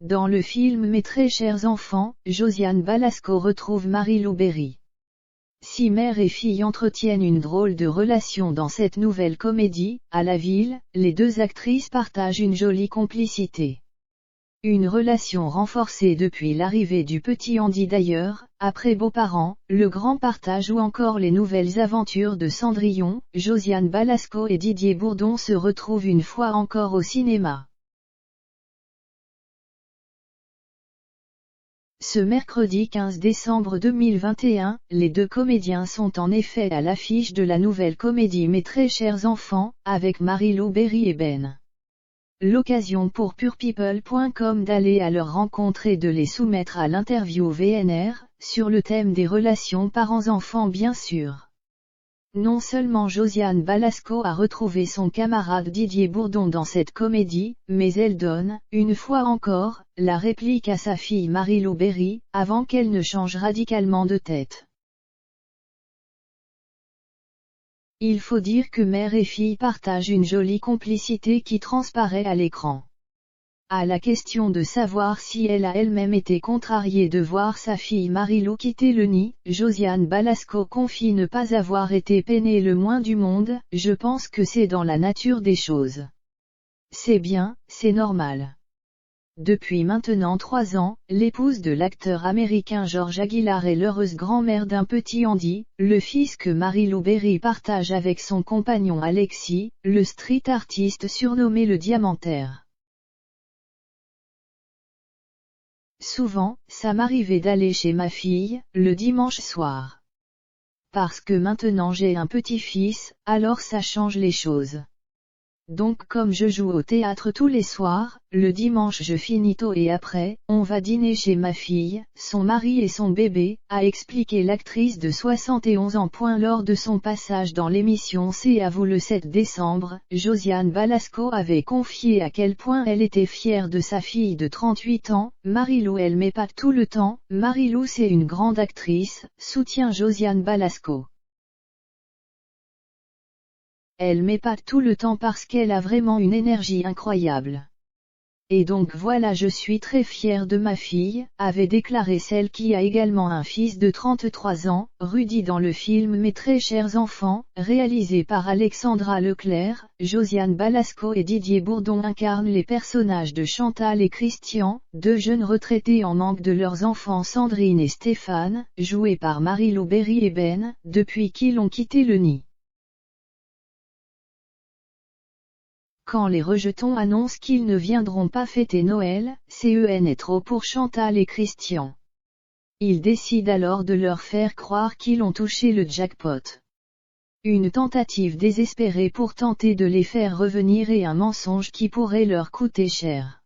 Dans le film Mes très chers enfants, Josiane Balasco retrouve Marie-Lou Berry. Si mère et fille entretiennent une drôle de relation dans cette nouvelle comédie, à la ville, les deux actrices partagent une jolie complicité. Une relation renforcée depuis l'arrivée du petit Andy d'ailleurs, après Beaux-parents, Le Grand Partage ou encore les nouvelles aventures de Cendrillon, Josiane Balasco et Didier Bourdon se retrouvent une fois encore au cinéma. Ce mercredi 15 décembre 2021, les deux comédiens sont en effet à l'affiche de la nouvelle comédie Mes très chers enfants, avec Marie-Lou Berry et Ben. L'occasion pour purepeople.com d'aller à leur rencontre et de les soumettre à l'interview VNR, sur le thème des relations parents-enfants bien sûr. Non seulement Josiane Balasco a retrouvé son camarade Didier Bourdon dans cette comédie, mais elle donne, une fois encore, la réplique à sa fille Marie-Lou Berry, avant qu'elle ne change radicalement de tête. Il faut dire que mère et fille partagent une jolie complicité qui transparaît à l'écran. À la question de savoir si elle a elle-même été contrariée de voir sa fille Marie-Lou quitter le nid, Josiane Balasco confie ne pas avoir été peinée le moins du monde, je pense que c'est dans la nature des choses. C'est bien, c'est normal. Depuis maintenant 3 ans, l'épouse de l'acteur américain George Aguilar est l'heureuse grand-mère d'un petit Andy, le fils que Marie-Lou Berry partage avec son compagnon Alexis, le street artiste surnommé le Diamantaire. Souvent, ça m'arrivait d'aller chez ma fille, le dimanche soir. Parce que maintenant j'ai un petit-fils, alors ça change les choses. Donc comme je joue au théâtre tous les soirs, le dimanche je finis tôt et après, on va dîner chez ma fille, son mari et son bébé, a expliqué l'actrice de 71 ans. Lors de son passage dans l'émission C'est à vous le 7 décembre, Josiane Balasco avait confié à quel point elle était fière de sa fille de 38 ans, Marie-Lou. Elle m'épate tout le temps, Marie-Lou c'est une grande actrice, soutient Josiane Balasco. Elle m'épate tout le temps parce qu'elle a vraiment une énergie incroyable. Et donc voilà, je suis très fière de ma fille, avait déclaré celle qui a également un fils de 33 ans, Rudy. Dans le film Mes très chers enfants, réalisé par Alexandra Leclerc, Josiane Balasco et Didier Bourdon incarnent les personnages de Chantal et Christian, deux jeunes retraités en manque de leurs enfants Sandrine et Stéphane, joués par Marie-Lou Berry et Ben, depuis qu'ils ont quitté le nid. Quand les rejetons annoncent qu'ils ne viendront pas fêter Noël, c'est trop pour Chantal et Christian. Ils décident alors de leur faire croire qu'ils ont touché le jackpot. Une tentative désespérée pour tenter de les faire revenir et un mensonge qui pourrait leur coûter cher.